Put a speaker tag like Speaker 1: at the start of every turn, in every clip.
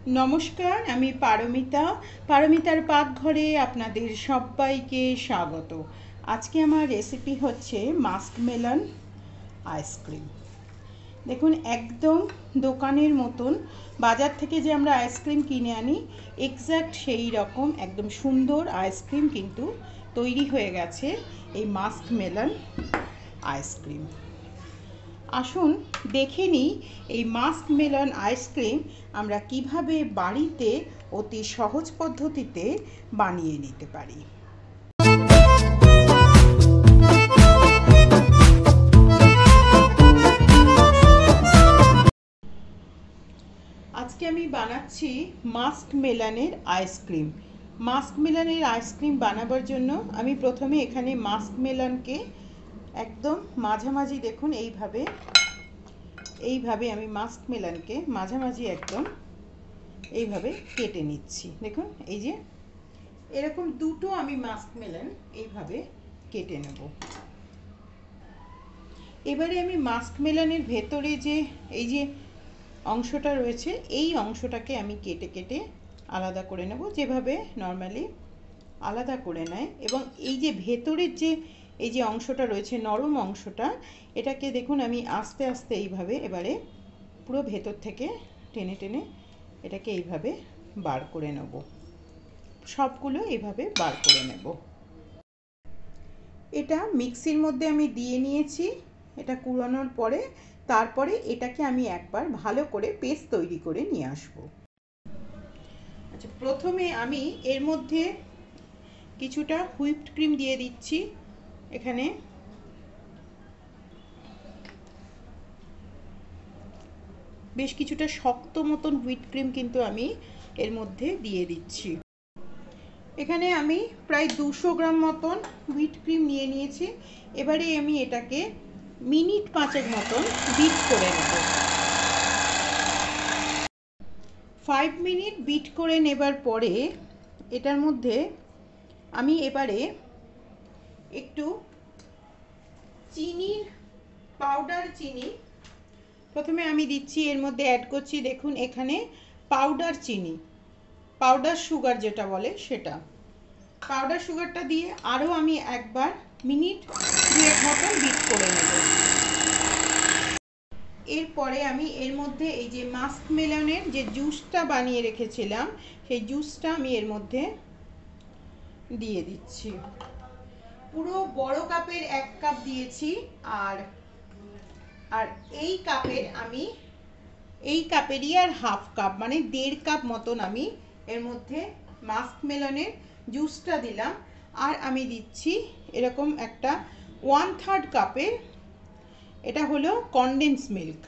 Speaker 1: নমস্কার, আমি পারমিতার পাকঘরে আপনাদের সবাইকে স্বাগত। আজকে আমার রেসিপি হচ্ছে মাস্কমেলন আইসক্রিম। দেখুন, একদম দোকানের মতন বাজার থেকে যে আমরা আইসক্রিম কিনে আনি এক্স্যাক্ট সেই রকম একদম সুন্দর আইসক্রিম কিন্তু তৈরি হয়ে গেছে এই মাস্কমেলন আইসক্রিম। আসুন দেখে নিই এই মাস্কমেলন আইসক্রিম আমরা কিভাবে বাড়িতে অতি সহজ পদ্ধতিতে বানিয়ে নিতে পারি। আজকে আমি বানাচ্ছি মাস্কমেলনের আইসক্রিম। মাস্কমেলনের আইসক্রিম বানাবার জন্য আমি প্রথমে এখানে মাস্কমেলনকে একদম মাঝামাঝি, দেখুন এইভাবে আমি মাস্কমেলনকে মাঝামাঝি একদম এইভাবে কেটে নিচ্ছি। দেখুন, এই যে এরকম দুটো আমি মাস্কমেলন এইভাবে কেটে নেব। এবারে আমি মাস্কমেলনের ভেতরে যে এই যে অংশটা রয়েছে এই অংশটাকে আমি কেটে কেটে আলাদা করে নেব, যেভাবে নর্মালি আলাদা করে নেয়। এবং এই যে ভেতরের যে এই যে অংশটা রয়েছে নরম অংশটা, এটাকে দেখুন আমি আস্তে আস্তে এইভাবে এবারে পুরো ভেতর থেকে টেনে টেনে এটাকে এইভাবে বার করে নেব। সবগুলো এইভাবে বার করে নেব। এটা মিক্সির মধ্যে আমি দিয়ে নিয়েছি। এটা কুড়ানোর পরে তারপরে এটাকে আমি একবার ভালো করে পেস্ট তৈরি করে নিয়ে আসব। আচ্ছা, প্রথমে আমি এর মধ্যে কিছুটা হুইপড ক্রিম দিয়ে দিচ্ছি। এখানে বেশ কিছুটা শক্ত মতন হুইপ ক্রিম কিন্তু আমি এর মধ্যে দিয়ে দিচ্ছি। এখানে আমি প্রায় 200 গ্রাম মতন হুইপ ক্রিম নিয়ে নিয়েছি। এবারে আমি এটাকে মিনিট 5 মতন বিট করে নেব। 5 মিনিট বিট করে নেবার পরে এটার মধ্যে আমি এবারে একটু চিনির পাউডার চিনি প্রথমে আমি দিচ্ছি, এর মধ্যে অ্যাড করছি। দেখুন, এখানে পাউডার চিনি, পাউডার সুগার যেটা বলে সেটা, পাউডার সুগারটা দিয়ে আরও আমি একবার মিনিট 2 মতো বিট করে নেব। এরপরে আমি এর মধ্যে এই যে মাস্কমেলনের যে জুসটা বানিয়ে রেখেছিলাম সেই জুসটা আমি এর মধ্যে দিয়ে দিচ্ছি। পুরো বড় কাপের 1 কাপ দিয়েছি। আর এই কাপের আমি এই কাপেরই আর হাফ কাপ মানে 1.5 কাপ মতন আমি এর মধ্যে মাস্কমেলনের জুসটা দিলাম। আর আমি দিচ্ছি এরকম একটা 1/3 কাপের, এটা হলো কনডেন্স মিল্ক।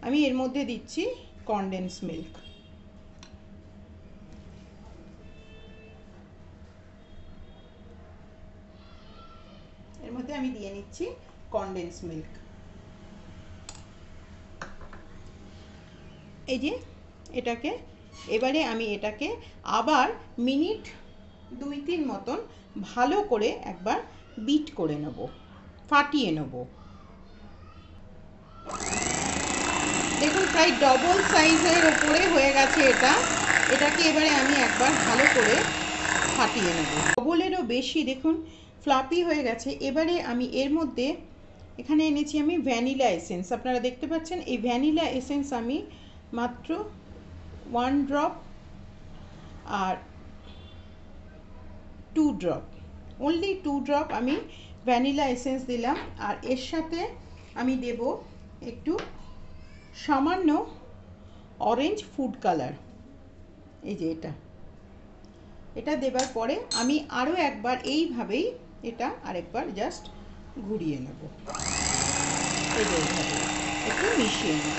Speaker 1: আমি এর মধ্যে দিচ্ছি কনডেন্স মিল্ক। এর মধ্যে আমি দিয়ে নিচ্ছি কনডেন্স মিল্ক। এই যে এটাকে এবারে আমি এটাকে আবার মিনিট 2-3 মতন ভালো করে একবার বিট করে নেব, ফাটিয়ে নেব। দেখুন, প্রায় ডবল সাইজের উপরে হয়ে গেছে এটাকে এবারে আমি একবার ভালো করে ফাটিয়ে নেব। ডবলেরও বেশি দেখুন ফ্লাপি হয়ে গেছে। এবারে আমি এর মধ্যে এখানে এনেছি আমি ভ্যানিলা এসেন্স। আপনারা দেখতে পাচ্ছেন এই ভ্যানিলা এসেন্স আমি মাত্র 1 ড্রপ আর 2 ড্রপ, অনলি 2 ড্রপ আমি ভ্যানিলা এসেন্স দিলাম। আর এর সাথে আমি দেব একটু সামান্য অরেঞ্জ ফুড কালার। এই যে এটা দেবার পরে আমি আরও একবার এইভাবেই এটা আরেকবার জাস্ট ঘুরিয়ে নেব। এই যে এইভাবে একটু মিশিয়ে নেব।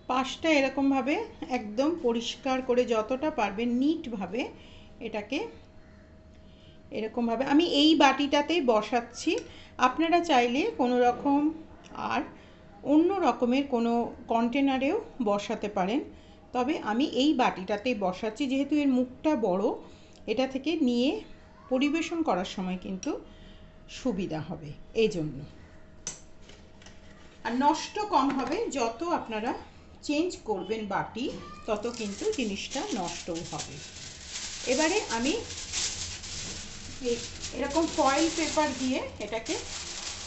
Speaker 1: পাশটা এরকমভাবে একদম পরিষ্কার করে যতটা পারবেন নিটভাবে এটাকে এরকমভাবে আমি এই বাটিটাতেই বসাচ্ছি। আপনারা চাইলে কোনো রকম আর অন্য রকমের কোনো কন্টেনারেও বসাতে পারেন, তবে আমি এই বাটিটাতেই বসাচ্ছি যেহেতু এর মুখটা বড়। এটা থেকে নিয়ে পরিবেশন করার সময় কিন্তু সুবিধা হবে এই জন্য, আর নষ্ট কম হবে যত আপনারা চেঞ্জ করবেন বাটি তত কিন্তু জিনিসটা নষ্টও হবে। এবারে আমি এরকম ফয়েল পেপার দিয়ে এটাকে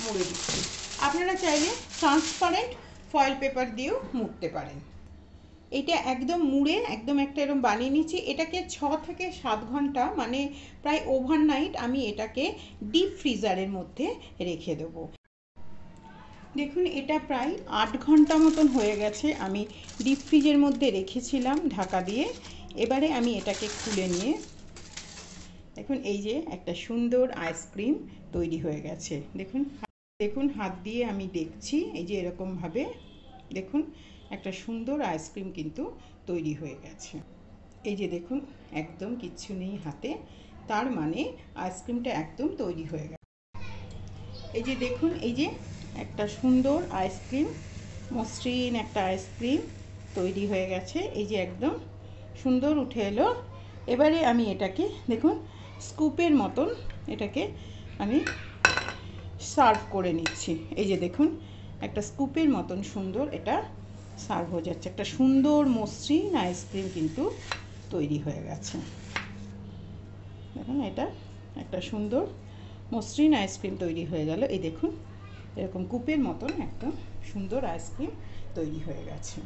Speaker 1: মুড়ে দিচ্ছি। আপনারা চাইলে ট্রান্সপারেন্ট ফয়েল পেপার দিয়েও মুড়তে পারেন। এটা একদম মুড়ে একদম একটা এরকম বানিয়ে নিচ্ছি। এটাকে 6 থেকে 7 ঘন্টা মানে প্রায় ওভারনাইট আমি এটাকে ডিপ ফ্রিজারের মধ্যে রেখে দেবো। দেখুন এটা প্রায় 8 ঘন্টা মতন হয়ে গেছে আমি ডিপ ফ্রিজের মধ্যে রেখেছিলাম ঢাকা দিয়ে। এবারে আমি এটাকে খুলে নিয়ে দেখুন এই যে একটা সুন্দর আইসক্রিম তৈরি হয়ে গেছে। দেখুন দেখুন হাত দিয়ে আমি দেখছি, এই যে এরকমভাবে দেখুন একটা সুন্দর আইসক্রিম কিন্তু তৈরি হয়ে গেছে। এই যে দেখুন একদম কিচ্ছু নেই হাতে, তার মানে আইসক্রিমটা একদম তৈরি হয়ে গেছে। এই যে দেখুন এই যে একটা সুন্দর আইসক্রিম, মসৃণ একটা আইসক্রিম তৈরি হয়ে গেছে। এই যে একদম সুন্দর উঠে এলো। এবারে আমি এটাকে দেখুন স্কুপের মতন এটাকে আমি সার্ভ করে নিচ্ছি। এই যে দেখুন একটা স্কুপের মতন সুন্দর এটা সার্ভ হয়ে যাচ্ছে। একটা সুন্দর মসৃণ আইসক্রিম কিন্তু তৈরি হয়ে গেছে। দেখুন এটা একটা সুন্দর মসৃণ আইসক্রিম তৈরি হয়ে গেল। এই দেখুন এরকম কুপের মতন একদম সুন্দর আইসক্রিম তৈরি হয়ে গেছে।